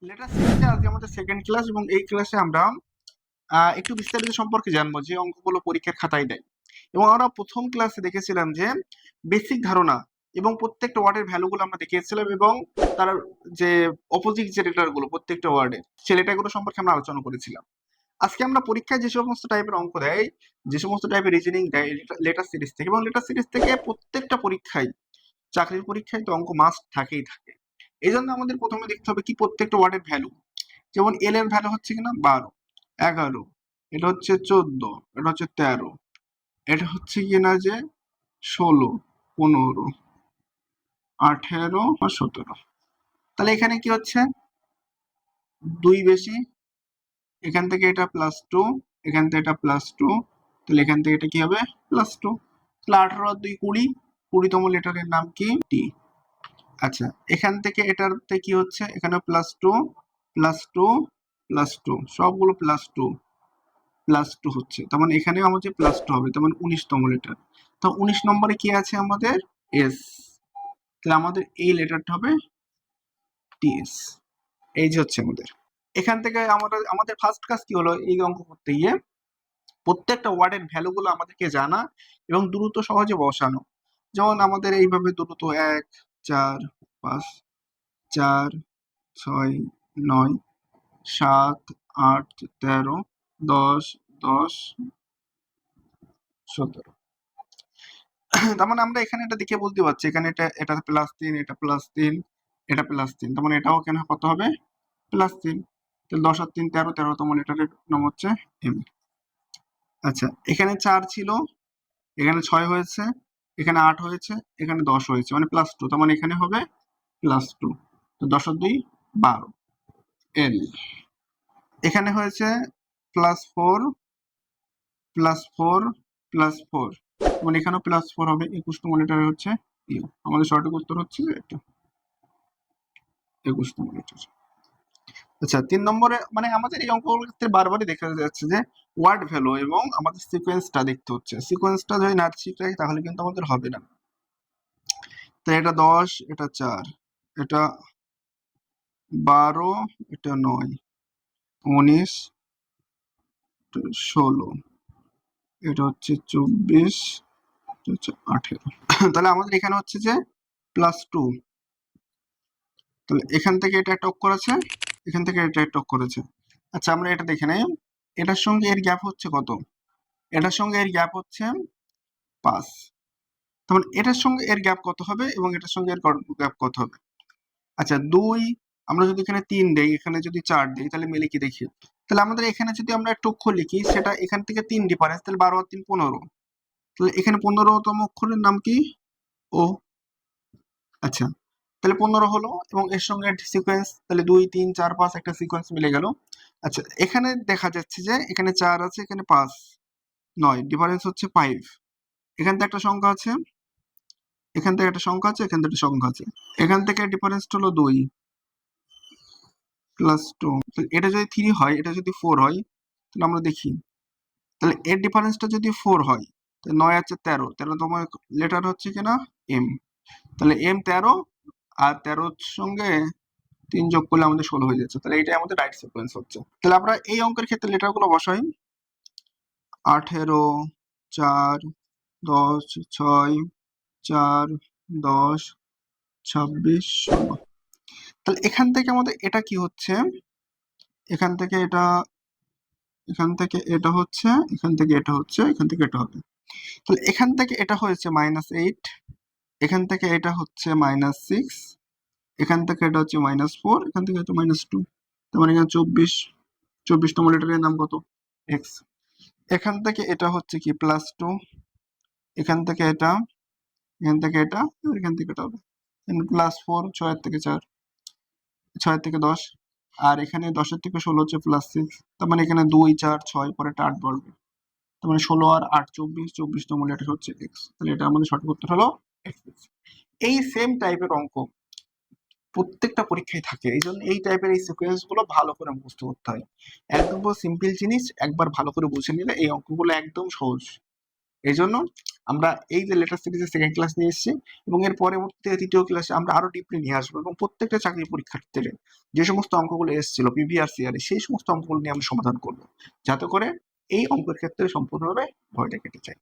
Letter সিরিজে আজকে আমাদের সেকেন্ড ক্লাস এবং এই ক্লাসে আমরা একটু বিস্তারিত সম্পর্কে জানবো যে অঙ্কগুলো পরীক্ষার খাতায় দেয়। এবং আমরা প্রথম ক্লাসে দেখেছিলাম যে বেসিক ধারণা এবং প্রত্যেকটা ওয়ার্ডের ভ্যালুগুলো আমরা দেখিয়েছিলাম এবং তার যে অপোজিট যে লেটারগুলো প্রত্যেকটা ওয়ার্ডের সে লেটারগুলো সম্পর্কে আমরা আলোচনা করেছিলাম। আজকে আমরা পরীক্ষায় যে সমস্ত টাইপের অঙ্ক দেয়, যে সমস্ত টাইপের রিজনিং দেয় লেটার সিরিজ থেকে, এবং লেটার সিরিজ থেকে প্রত্যেকটা পরীক্ষায়, চাকরির পরীক্ষায় তো অঙ্ক মাস্ট থাকেই থাকে। এই জন্য আমাদের প্রথমে দেখতে হবে কি প্রত্যেকটা ওয়ার্ডের ভ্যালু। যেমন এল এর ভ্যালু হচ্ছে কিনা 12, 11, এটা হচ্ছে 14, এটা হচ্ছে 13, এটা হচ্ছে কিনা যে 16, 15, 18 আর 17। তাহলে এখানে কি হচ্ছে 2 বেশি, এখান থেকে এটা +2, এখান থেকে এটা +2, তাহলে এখান থেকে এটা কি হবে +2। তাহলে 18 আর 2 20, 20তম লেটারের নাম কি টি। আচ্ছা, এখান থেকে এটাতে কি হচ্ছে এখানে +2, +2, +2, সবগুলো +2 হচ্ছে, তার মানে এখানে আমাদের +2 হবে, তার মানে 19তম লেটার। তো 19 নম্বরে কি আছে আমাদের এস, তাহলে আমাদের এই লেটারটা হবে টিএস। এই যে হচ্ছে আমাদের এখান থেকে আমাদের ফার্স্ট কাজ কি হলো, এই অঙ্ক করতে গিয়ে প্রত্যেকটা ওয়ার্ডের ভ্যালুগুলো আমাদেরকে জানা এবং দ্রুত সহজে বসানো। যেমন আমাদের এইভাবে দ্রুত 1, 4, 5, 4, 6, 9, 7, 8, 13, 10, 10, 17। তার মানে আমরা এখানে এটা দেখে বলতে পারছি এখানে এটা +3, এটা +3, এটা +3, তার মানে এটাও কেন কত হবে +3। তাহলে 10 আর 3 13, 13তম লেটারের নাম হচ্ছে এম। আচ্ছা, এখানে 4 ছিল, এখানে 6 হয়েছে, এখানে 8 হয়েছে, এখানে 10 হয়েছে, মানে +2, তার মানে এখানে হবে +2। তো 10 আর 2 12 এল। এখানে হয়েছে +4, +4, +4, মানে এখানেও +4 হবে। 21তম লেটার হচ্ছে ইউ। আমাদের সঠিক উত্তর হচ্ছে এটা 21তম লেটার। আচ্ছা, 3 নম্বরে মানে আমাদের এই অঙ্কগুলোর ক্ষেত্রে বারবারই দেখা যাচ্ছে যে ওয়ার্ড ভ্যালু এবং আমাদের সিকোয়েন্সটা দেখতে হচ্ছে। সিকোয়েন্সটা যদি না শিখাই তাহলে কিন্তু আমাদের হবে না। তো এটা 10, এটা 4, এটা 12, এটা 9, 19, 16, এটা হচ্ছে 24, এটা হচ্ছে 18। তাহলে আমাদের এখানে হচ্ছে যে +2, তাহলে এখান থেকে এটা একটা অক্ষর আছে, এখান থেকে এটা একটা অক্ষর আছে। আচ্ছা, আমরা এটা দেখে নেই, এটার সঙ্গে এর গ্যাপ হচ্ছে কত, এটার সঙ্গে এর গ্যাপ হচ্ছে 5। তাহলে এটার সঙ্গে এর গ্যাপ কত হবে এবং এটার সঙ্গে এর গ্যাপ কত হবে। আচ্ছা, 2, আমরা যদি এখানে 3 দেই, এখানে যদি 4 দেই, তাহলে মিলে কি দেখি। তাহলে আমাদের এখানে যদি আমরা একটা অক্ষর লিখি, সেটা এখান থেকে 3 ডিফারেন্স, তাহলে 12 আর 3 15। তাহলে এখানে 15তম অক্ষরের নাম কি ও। আচ্ছা, তাহলে 15 হলো এবং এর সঙ্গে সিকোয়েন্স, তাহলে 2, 3, 4, 5 একটা সিকোয়েন্স মিলে গেল। আচ্ছা, এখানে দেখা যাচ্ছে যে এখানে 4 আছে, এখানে 5, 9, ডিফারেন্স হচ্ছে 5। এখান থেকে একটা সংখ্যা আছে, এখান থেকে একটা সংখ্যা আছে, এখান থেকে একটা সংখ্যা আছে, এখান থেকে ডিফারেন্স হলো 2 +2। এটা যদি 3 হয়, এটা যদি 4 হয়, তাহলে আমরা দেখি, তাহলে এর ডিফারেন্সটা যদি 4 হয়, তাহলে 9 আছে 13, 13তম লেটার হচ্ছে কিনা এম। তাহলে এম 13 আর 13 সঙ্গে 3 যোগ করলে আমাদের 16 হয়ে যাচ্ছে। তাহলে এটাই আমাদের রাইট সিকোয়েন্স হচ্ছে। তাহলে আমরা এই অঙ্কের ক্ষেত্রে লেটারগুলো বসাই, 18, 4, 10, 6, 4, 10, 26, 16। তাহলে এখান থেকে আমাদের এটা কি হচ্ছে, এখান থেকে এটা, এখান থেকে এটা হচ্ছে, এখান থেকে এটা হচ্ছে, এখান থেকে এটা হবে। তাহলে এখান থেকে এটা হয়েছে -8, এখান থেকে এটা হচ্ছে -6, এখান থেকে এটা হচ্ছে -4, এখান থেকে এটা -2। তার মানে এখানে 24তম লেটারের নাম কত এক্স। এখান থেকে এটা হচ্ছে কি +2, এখান থেকে এটা, এখান থেকে এটা, এখান থেকে এটা হবে +4, 6 থেকে 4, 6 থেকে 10, আর এখানে 10 থেকে 16 হচ্ছে +6। তার মানে এখানে 2, 4, 6, পরে একটা 8 বলবে, তার মানে 16 আর 8 24, 24তম লেটার হচ্ছে এক্স। তাহলে এটা আমাদের সঠিক উত্তর হলো এক্স। এই সেম টাইপের অঙ্ক প্রত্যেকটা পরীক্ষায় থাকে, এই জন্য এই টাইপের এই সিকোয়েন্স গুলো ভালো করে মুখস্থ করতে হয়। একদম সিম্পল জিনিস, একবার ভালো করে বুঝে নিলে এই অঙ্কগুলো একদম সহজ। এই জন্য আমরা এই যে লেটার সিরিজের সেকেন্ড ক্লাস নিয়ে এসেছি এবং এর পরবর্তীতে তৃতীয় ক্লাসে আমরা আরো ডিপলি নিয়ে আসবো এবং প্রত্যেকটা চাকরি পরীক্ষার্থীদের যে সমস্ত অঙ্কগুলো এসেছিল প্রিভিয়াস ইয়ারে সেই সমস্ত অঙ্কগুলো নিয়ে আমরা সমাধান করবো, যাতে করে এই অঙ্কের ক্ষেত্রে সম্পূর্ণভাবে ভয়টা কেটে যায়।